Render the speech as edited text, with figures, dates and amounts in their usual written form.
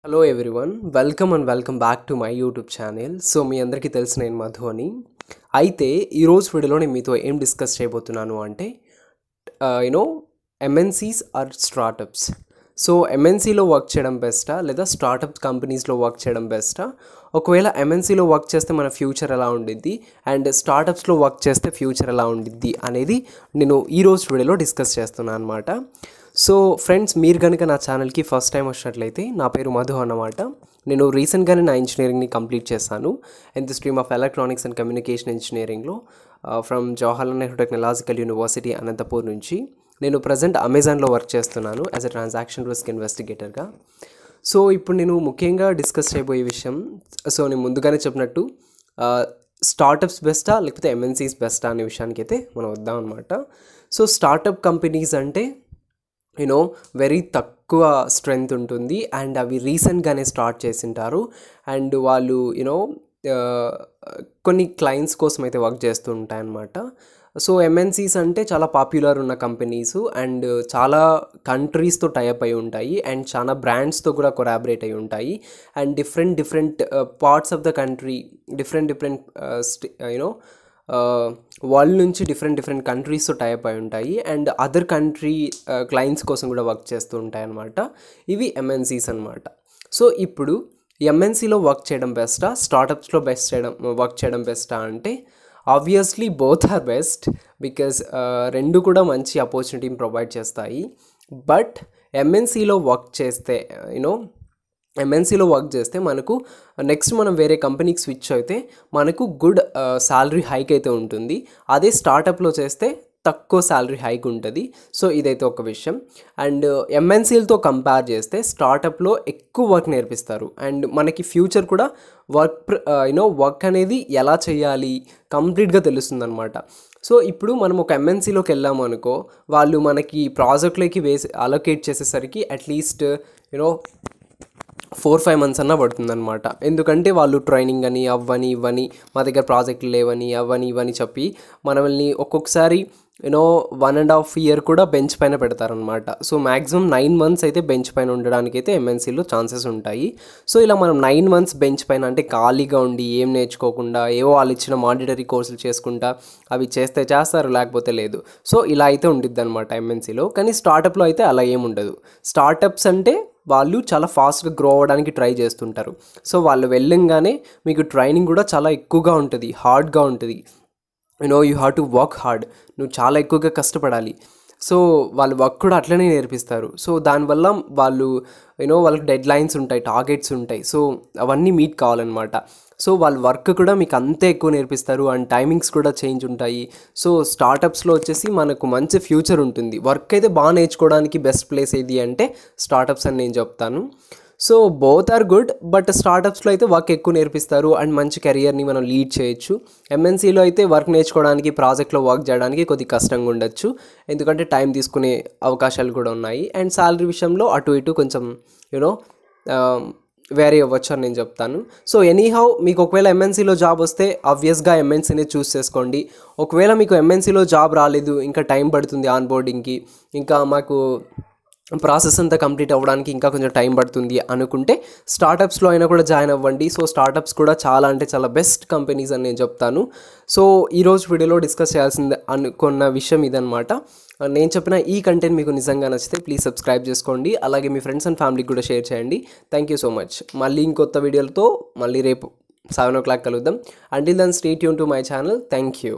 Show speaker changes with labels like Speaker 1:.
Speaker 1: Hello everyone, welcome back to my YouTube channel. So మీ అందరికీ తెలిసిన నేను మధు అని. అయితే ఈరోజు వీడియోలో నేను మీతో ఏం డిస్కస్ చేయబోతున్నాను అంటే you know MNCs or startups. So ఎంఎన్సీలో వర్క్ చేయడం బెస్టా లేదా స్టార్టప్ కంపెనీస్లో వర్క్ చేయడం బెస్టా? ఒకవేళ ఎంఎన్సీలో వర్క్ చేస్తే మన ఫ్యూచర్ ఎలా ఉండిద్ది అండ్ స్టార్టప్స్లో వర్క్ చేస్తే ఫ్యూచర్ ఎలా ఉండిద్ది అనేది నేను ఈరోజు వీడియోలో డిస్కస్ చేస్తున్నాను అనమాట. సో ఫ్రెండ్స్, మీరు కనుక నా ఛానల్కి ఫస్ట్ టైం వచ్చినట్లయితే నా పేరు మధు అన్నమాట. నేను రీసెంట్గానే నా ఇంజనీరింగ్ని కంప్లీట్ చేశాను in the stream of electronics and communication ఇంజనీరింగ్లో from Jawaharlal Nehru technological university Anantapur నుంచి. నేను ప్రజెంట్ అమెజాన్లో వర్క్ చేస్తున్నాను యాజ్ అ ట్రాన్సాక్షన్ రిస్క్ ఇన్వెస్టిగేటర్గా. సో ఇప్పుడు నేను ముఖ్యంగా డిస్కస్ చేయబోయే విషయం, సో నేను ముందుగానే చెప్పినట్టు స్టార్టప్స్ బెస్టా లేకపోతే ఎంఎన్సీస్ బెస్టా అనే విషయానికి అయితే మనం వద్దాం అనమాట. సో స్టార్టప్ కంపెనీస్ అంటే వెరీ తక్కువ స్ట్రెంగ్త్ ఉంటుంది అండ్ అవి రీసెంట్గానే స్టార్ట్ చేసింటారు అండ్ వాళ్ళు కొన్ని క్లయింట్స్ కోసం అయితే వర్క్ చేస్తూ ఉంటాయన్నమాట. సో ఎంఎన్సీస్ అంటే చాలా పాపులర్ ఉన్న కంపెనీస్ అండ్ చాలా కంట్రీస్తో టైఅప్ అయి ఉంటాయి అండ్ చాలా బ్రాండ్స్తో కూడా కొలాబరేట్ అయి ఉంటాయి and different parts of the country different world నుంచి డిఫరెంట్ కంట్రీస్తో టైప్ అయి ఉంటాయి అండ్ అదర్ కంట్రీ క్లయింట్స్ కోసం కూడా వర్క్ చేస్తూ ఉంటాయి అన్నమాట. ఇవి ఎంఎన్సీస్ అనమాట. సో ఇప్పుడు ఎంఎన్సీలో వర్క్ చేయడం బెస్టా స్టార్టప్స్లో వర్క్ చేయడం బెస్టా అంటే obviously both are best, because రెండు కూడా మంచి ఆపర్చునిటీని ప్రొవైడ్ చేస్తాయి. బట్ ఎంఎన్సీలో వర్క్ చేస్తే మనకు నెక్స్ట్ మనం వేరే కంపెనీకి స్విచ్ అయితే మనకు గుడ్ శాలరీ హైక్ అయితే ఉంటుంది. అదే స్టార్టప్లో చేస్తే తక్కువ శాలరీ హైక్ ఉంటుంది. సో ఇదైతే ఒక విషయం. అండ్ ఎంఎన్సీలతో కంపేర్ చేస్తే స్టార్టప్లో ఎక్కువ వర్క్ నేర్పిస్తారు అండ్ మనకి ఫ్యూచర్ కూడా వర్క్ అనేది ఎలా చేయాలి కంప్లీట్గా తెలుస్తుంది అనమాట. సో ఇప్పుడు మనం ఒక ఎంఎన్సీలోకి వెళ్ళాము అనుకో, వాళ్ళు మనకి ప్రాజెక్ట్లోకి అలొకేట్ చేసేసరికి అట్లీస్ట్ 4-5 months అన్నా పడుతుందన్నమాట. ఎందుకంటే వాళ్ళు ట్రైనింగ్ అని ఇవ్వని మా దగ్గర ప్రాజెక్టులు లేవని ఇవని చెప్పి మనల్ని ఒక్కొక్కసారి 1.5 year కూడా బెంచ్ పైన పెడతారనమాట. సో మ్యాక్సిమం 9 months అయితే బెంచ్ పైన ఉండడానికి అయితే ఎంఎన్సీలో ఛాన్సెస్ ఉంటాయి. సో ఇలా మనం 9 months బెంచ్ పైన అంటే ఖాళీగా ఉండి ఏం నేర్చుకోకుండా ఏవో వాళ్ళు ఇచ్చిన మాండేటరీ కోర్సులు చేసుకుంటా అవి చేస్తే చేస్తారు, లేకపోతే లేదు. సో ఇలా అయితే ఉండిద్ది అనమాట ఎంఎన్సీలో. కానీ స్టార్టప్లో అయితే అలా ఏముండదు. స్టార్టప్స్ అంటే వాళ్ళు చాలా ఫాస్ట్గా గ్రో అవ్వడానికి ట్రై చేస్తుంటారు. సో వాళ్ళు వెళ్ళంగానే మీకు ట్రైనింగ్ కూడా చాలా ఎక్కువగా ఉంటుంది, హార్డ్గా ఉంటుంది. You have to work hard, నువ్వు చాలా ఎక్కువగా కష్టపడాలి. సో వాళ్ళు వర్క్ కూడా అట్లనే నేర్పిస్తారు. సో దానివల్ల వాళ్ళకి డెడ్ లైన్స్ ఉంటాయి, టార్గెట్స్ ఉంటాయి. సో అవన్నీ మీట్ కావాలన్నమాట. సో వాళ్ళ వర్క్ కూడా మీకు అంతే ఎక్కువ నేర్పిస్తారు అండ్ టైమింగ్స్ కూడా చేంజ్ ఉంటాయి. సో స్టార్టప్స్లో వచ్చేసి మనకు మంచి ఫ్యూచర్ ఉంటుంది. వర్క్ అయితే బాగా నేర్చుకోవడానికి బెస్ట్ ప్లేస్ ఏది అంటే స్టార్టప్స్ అని నేను చెప్తాను. So both are good, but స్టార్టప్స్లో అయితే వర్క్ ఎక్కువ నేర్పిస్తారు అండ్ మంచి కెరియర్ని మనం లీడ్ చేయొచ్చు. ఎంఎన్సీలో అయితే వర్క్ నేర్చుకోవడానికి ప్రాజెక్ట్లో వర్క్ చేయడానికి కొద్దిగా కష్టంగా ఉండొచ్చు, ఎందుకంటే టైం తీసుకునే అవకాశాలు కూడా ఉన్నాయి అండ్ శాలరీ విషయంలో అటు ఇటు కొంచెం వేరే అవ్వచ్చు అని నేను చెప్తాను. సో ఎనీహౌ మీకు ఒకవేళ ఎంఎన్సీలో జాబ్ వస్తే ఆబ్వియస్గా ఎంఎన్సీనే చూస్ చేసుకోండి. ఒకవేళ మీకు ఎంఎన్సీలో జాబ్ రాలేదు, ఇంకా టైం పడుతుంది ఆన్ బోర్డింగ్కి, ఇంకా మాకు ప్రాసెస్ అంతా కంప్లీట్ అవ్వడానికి ఇంకా కొంచెం టైం పడుతుంది అనుకుంటే స్టార్టప్స్లో అయినా కూడా జాయిన్ అవ్వండి. సో స్టార్టప్స్ కూడా చాలా అంటే చాలా బెస్ట్ కంపెనీస్ అని నేను చెప్తాను. సో ఈరోజు వీడియోలో డిస్కస్ చేయాల్సింది అనుకున్న విషయం ఇదనమాట. నేను చెప్పిన ఈ కంటెంట్ మీకు నిజంగా నచ్చితే ప్లీజ్ సబ్స్క్రైబ్ చేసుకోండి, అలాగే మీ ఫ్రెండ్స్ అండ్ ఫ్యామిలీకి కూడా షేర్ చేయండి. Thank you so much. మళ్ళీ ఇంకొత్త వీడియోలతో మళ్ళీ రేపు 7 o'clock కలుద్దాం. Until then stay tuned to my channel. Thank you.